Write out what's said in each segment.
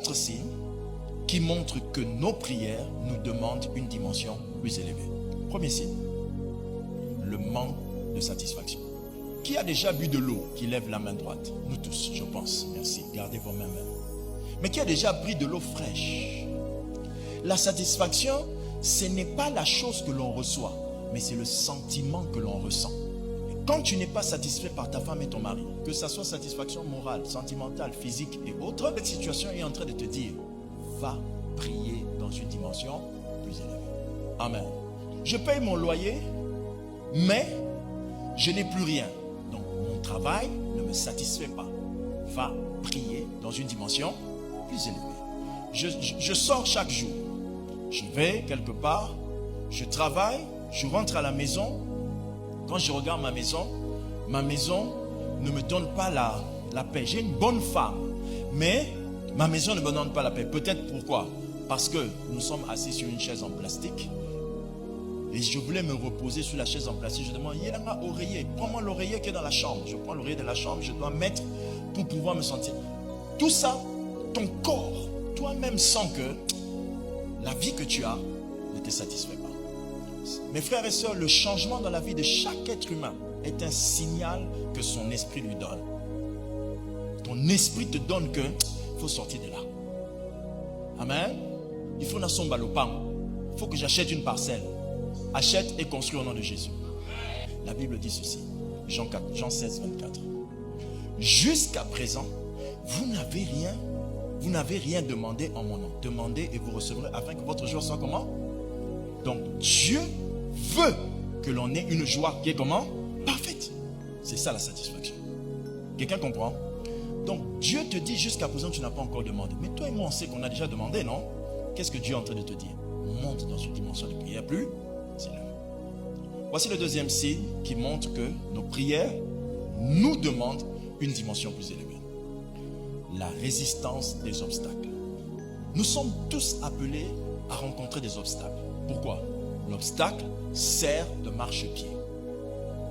4 signes qui montrent que nos prières nous demandent une dimension plus élevée. Premier signe, le manque de satisfaction. Qui a déjà bu de l'eau? Qui lève la main droite? Nous tous, je pense. Merci. Gardez vos mains même. Mais qui a déjà pris de l'eau fraîche? La satisfaction, ce n'est pas la chose que l'on reçoit, mais c'est le sentiment que l'on ressent. Quand tu n'es pas satisfait par ta femme et ton mari, que ce soit satisfaction morale, sentimentale, physique et autre, cette situation est en train de te dire, va prier dans une dimension plus élevée. Amen. Je paye mon loyer, mais je n'ai plus rien. Donc mon travail ne me satisfait pas. Va prier dans une dimension plus élevée. Je sors chaque jour. Je vais quelque part, je travaille, je rentre à la maison. Quand je regarde ma maison ne me donne pas la paix. J'ai une bonne femme, mais ma maison ne me donne pas la paix. Peut-être pourquoi? Parce que nous sommes assis sur une chaise en plastique. Et je voulais me reposer sur la chaise en plastique. Je demande, il y a un oreiller. Prends-moi l'oreiller qui est dans la chambre. Je prends l'oreiller de la chambre, je dois mettre pour pouvoir me sentir. Tout ça, ton corps, toi-même sens que la vie que tu as ne te satisfait pas. Mes frères et sœurs, le changement dans la vie de chaque être humain est un signal que son esprit lui donne. Ton esprit te donne que il faut sortir de là. Amen. Il faut n'assomba le pain. Il faut que j'achète une parcelle. Achète et construis au nom de Jésus. La Bible dit ceci. Jean 16, 24. Jusqu'à présent, vous n'avez rien demandé en mon nom. Demandez et vous recevrez afin que votre joie soit comment? Donc Dieu veut que l'on ait une joie qui est comment? Parfaite. C'est ça la satisfaction. Quelqu'un comprend? Donc Dieu te dit jusqu'à présent tu n'as pas encore demandé. Mais toi et moi on sait qu'on a déjà demandé, non? Qu'est-ce que Dieu est en train de te dire? Monte dans une dimension de prière plus élevée. Voici le deuxième signe qui montre que nos prières nous demandent une dimension plus élevée. La résistance des obstacles. Nous sommes tous appelés à rencontrer des obstacles. Pourquoi? L'obstacle sert de marchepied.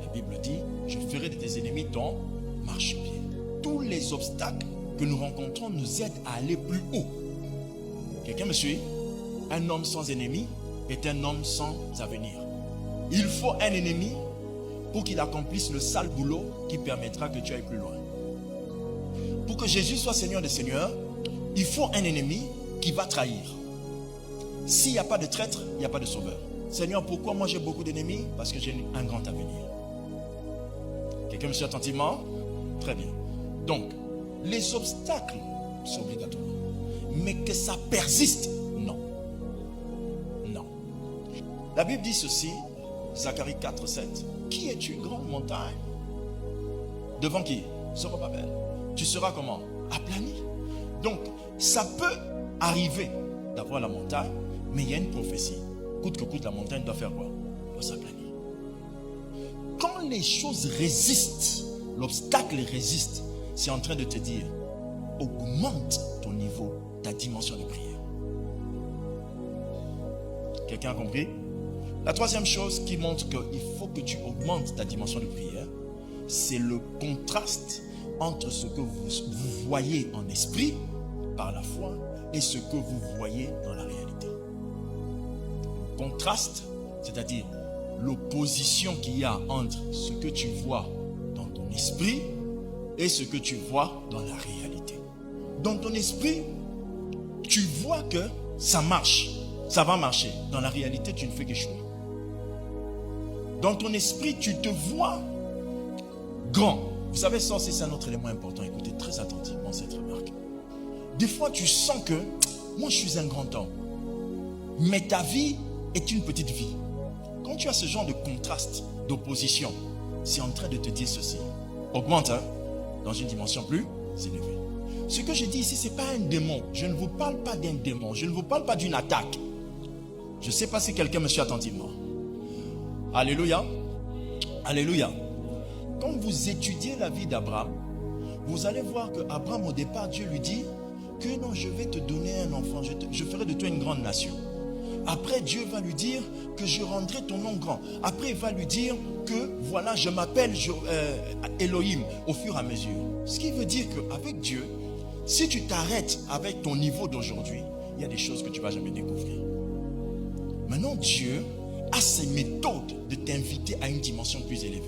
La Bible dit, je ferai de tes ennemis ton marchepied. Tous les obstacles que nous rencontrons nous aident à aller plus haut. Quelqu'un me suit? Un homme sans ennemi est un homme sans avenir. Il faut un ennemi pour qu'il accomplisse le sale boulot qui permettra que tu ailles plus loin. Pour que Jésus soit Seigneur des Seigneurs, il faut un ennemi qui va trahir. S'il n'y a pas de traître, il n'y a pas de sauveur. Seigneur, pourquoi moi j'ai beaucoup d'ennemis? Parce que j'ai un grand avenir. Quelqu'un me suit attentivement? Très bien. Donc, les obstacles sont obligatoires. Mais que ça persiste, non. Non. La Bible dit ceci, Zacharie 4, 7. Qui es-tu, grande montagne? Devant qui? Zorobabel. Tu seras comment? Aplani. Donc, ça peut arriver d'avoir la montagne, mais il y a une prophétie. Coûte que coûte, la montagne doit faire quoi? Elle doit s'aplanir. Quand les choses résistent, l'obstacle résiste, c'est en train de te dire, augmente ton niveau, ta dimension de prière. Quelqu'un a compris? La troisième chose qui montre qu'il faut que tu augmentes ta dimension de prière, c'est le contraste entre ce que vous voyez en esprit par la foi et ce que vous voyez dans la réalité. Le contraste, c'est-à-dire l'opposition qu'il y a entre ce que tu vois dans ton esprit et ce que tu vois dans la réalité. Dans ton esprit, tu vois que ça marche, ça va marcher. Dans la réalité, tu ne fais qu'échouer. Dans ton esprit, tu te vois grand. Vous savez, ça aussi, c'est un autre élément important. Écoutez très attentivement cette remarque. Des fois, tu sens que moi, je suis un grand homme. Mais ta vie est une petite vie. Quand tu as ce genre de contraste, d'opposition, c'est en train de te dire ceci. Augmente dans une dimension plus élevée. Ce que je dis ici, ce n'est pas un démon. Je ne vous parle pas d'un démon. Je ne vous parle pas d'une attaque. Je ne sais pas si quelqu'un me suit attentivement. Alléluia. Alléluia. Quand vous étudiez la vie d'Abraham, vous allez voir qu'Abraham, au départ, Dieu lui dit que non, je vais te donner un enfant, je ferai de toi une grande nation. Après, Dieu va lui dire que je rendrai ton nom grand. Après, il va lui dire que voilà, je m'appelle Elohim au fur et à mesure. Ce qui veut dire qu'avec Dieu, Si tu t'arrêtes avec ton niveau d'aujourd'hui, il y a des choses que tu ne vas jamais découvrir. Maintenant, Dieu a ses méthodes de t'inviter à une dimension plus élevée.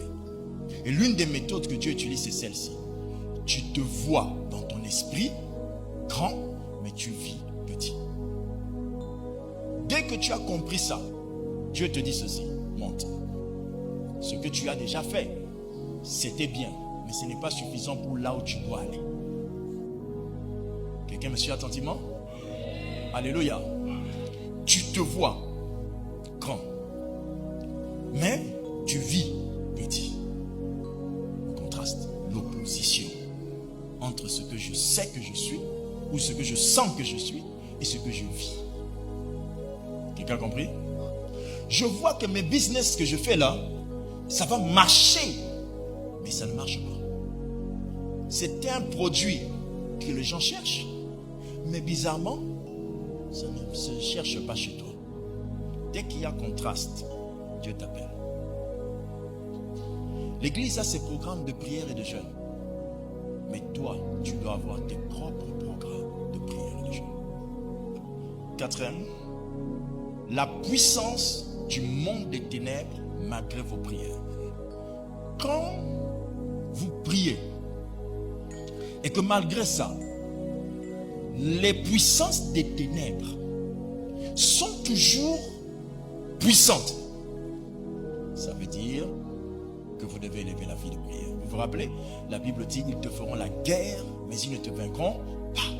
Et l'une des méthodes que Dieu utilise, c'est celle-ci. Tu te vois dans ton esprit grand, mais tu vis petit. Dès que tu as compris ça, Dieu te dit ceci, monte. Ce que tu as déjà fait, c'était bien, mais ce n'est pas suffisant pour là où tu dois aller. Quelqu'un me suit attentivement? Alléluia. Tu te vois grand, mais tu vis petit. Contraste, l'opposition entre ce que je sais que je suis, ou ce que je sens que je suis, et ce que je vis. Quelqu'un a compris? Je vois que mes business que je fais là, ça va marcher, mais ça ne marche pas. C'est un produit que les gens cherchent, mais bizarrement, ça ne se cherche pas chez toi. Dès qu'il y a contraste, Dieu t'appelle. L'église a ses programmes de prière et de jeûne. Mais toi, tu dois avoir tes propres programmes de prière et de jeûne. Quatrième, la puissance du monde des ténèbres malgré vos prières. Quand vous priez et que malgré ça, les puissances des ténèbres sont toujours puissantes, ça veut dire que vous devez élever la vie de prière. Vous vous rappelez, la Bible dit, ils te feront la guerre, mais ils ne te vaincront pas.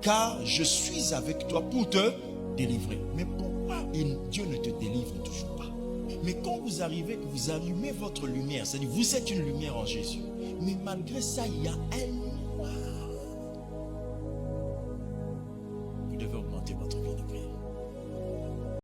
Car je suis avec toi pour te délivrer. Mais pourquoi Dieu ne te délivre toujours pas? Mais quand vous arrivez, que vous allumez votre lumière, c'est-à-dire vous êtes une lumière en Jésus. Mais malgré ça, il y a un